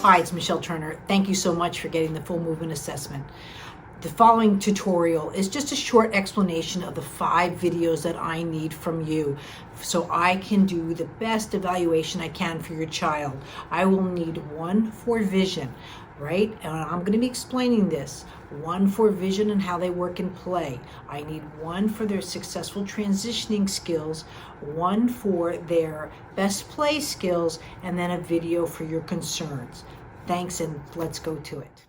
Hi, it's Michelle Turner. Thank you so much for getting the full movement assessment. The following tutorial is just a short explanation of the 5 videos that I need from you so I can do the best evaluation I can for your child. I will need 1 for vision, right? And I'm going to be explaining this. 1 for vision and how they work in play. I need 1 for their successful transitioning skills, 1 for their best play skills, and then a video for your concerns. Thanks, and let's go to it.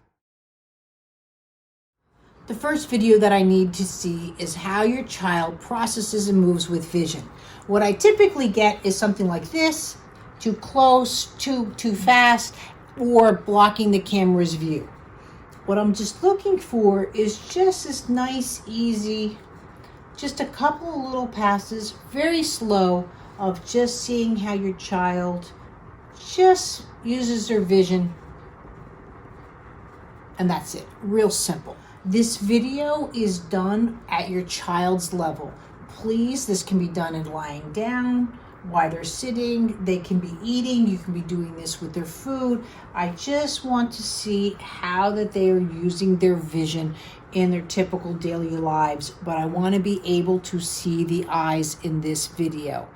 The first video that I need to see is how your child processes and moves with vision. What I typically get is something like this: too close, too fast, or blocking the camera's view. What I'm just looking for is just this nice, easy, just a couple of little passes, very slow, of just seeing how your child just uses their vision. And that's it, real simple. This video is done at your child's level. Please, this can be done in lying down, while they're sitting, they can be eating, you can be doing this with their food. I just want to see how that they are using their vision in their typical daily lives, but I want to be able to see the eyes in this video.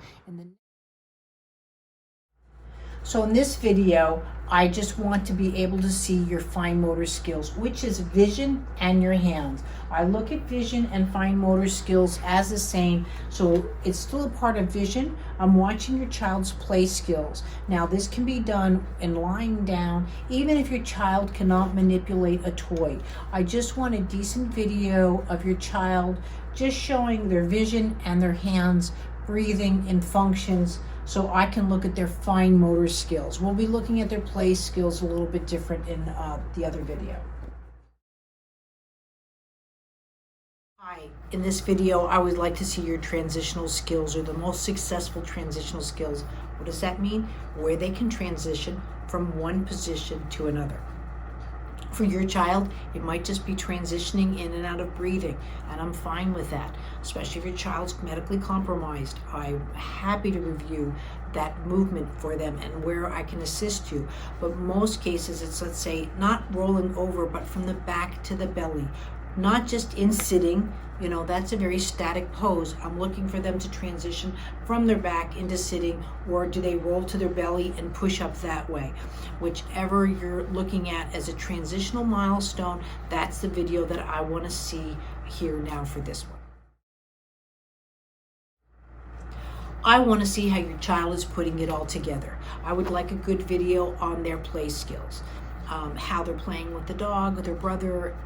So in this video, I just want to be able to see your fine motor skills, which is vision and your hands. I look at vision and fine motor skills as the same, so it's still a part of vision. I'm watching your child's play skills. Now this can be done in lying down, even if your child cannot manipulate a toy. I just want a decent video of your child just showing their vision and their hands, breathing and functions, so I can look at their fine motor skills. We'll be looking at their play skills a little bit different in the other video. Hi, in this video, I would like to see your transitional skills, or the most successful transitional skills. What does that mean? Where they can transition from one position to another. For your child, it might just be transitioning in and out of breathing, and I'm fine with that, especially if your child's medically compromised. I'm happy to review that movement for them and where I can assist you. But most cases, it's, let's say, not rolling over, but from the back to the belly. Not just in sitting, that's a very static pose. I'm looking for them to transition from their back into sitting, or do they roll to their belly and push up that way? Whichever you're looking at as a transitional milestone, that's the video that I want to see here now for this one. I want to see how your child is putting it all together. I would like a good video on their play skills, how they're playing with the dog, with their brother,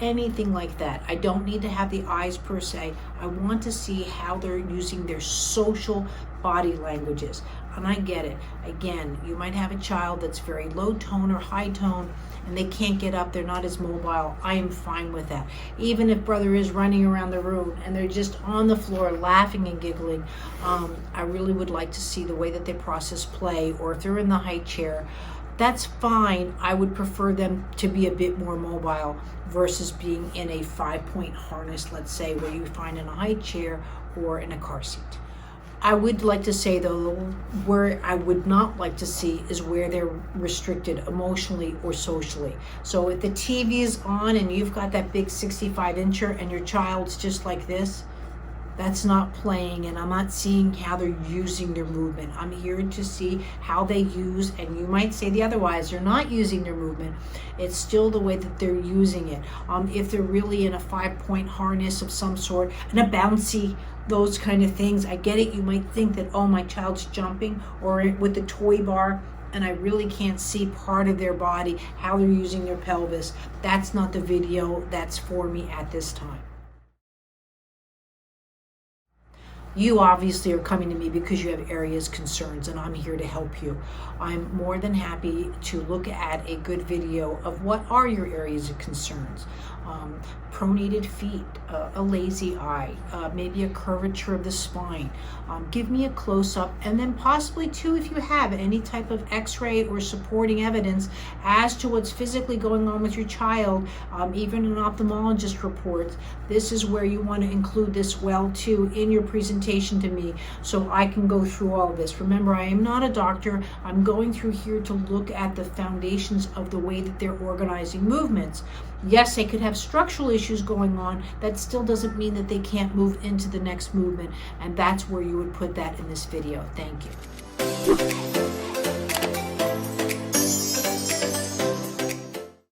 anything like that. I don't need to have the eyes per se. I want to see how they're using their social body languages. And I get it. Again, you might have a child that's very low tone or high tone, and they can't get up, they're not as mobile. I am fine with that. Even if brother is running around the room and they're just on the floor laughing and giggling, I really would like to see the way that they process play, or if they're in the high chair, that's fine. I would prefer them to be a bit more mobile versus being in a 5-point harness, let's say, where you find in a high chair or in a car seat. I would like to say, though, where I would not like to see is where they're restricted emotionally or socially. So if the TV is on and you've got that big 65-incher and your child's just like this, that's not playing, and I'm not seeing how they're using their movement. I'm here to see how they use, and you might say the otherwise, they're not using their movement. It's still the way that they're using it. If they're really in a 5-point harness of some sort, and a bouncy, those kind of things, I get it. You might think that, oh, my child's jumping, or with the toy bar, and I really can't see part of their body, how they're using their pelvis. That's not the video that's for me at this time. You obviously are coming to me because you have areas concerns, and I'm here to help you. I'm more than happy to look at a good video of what are your areas of concerns. pronated feet, a lazy eye, maybe a curvature of the spine. Give me a close-up, and then possibly too, if you have any type of x-ray or supporting evidence as to what's physically going on with your child, even an ophthalmologist report, this is where you want to include this well too in your presentation to me, so I can go through all of this. Remember, I am not a doctor. I'm going through here to look at the foundations of the way that they're organizing movements. Yes, they could have structural issues going on. That still doesn't mean that they can't move into the next movement, and that's where you would put that in this video. Thank you.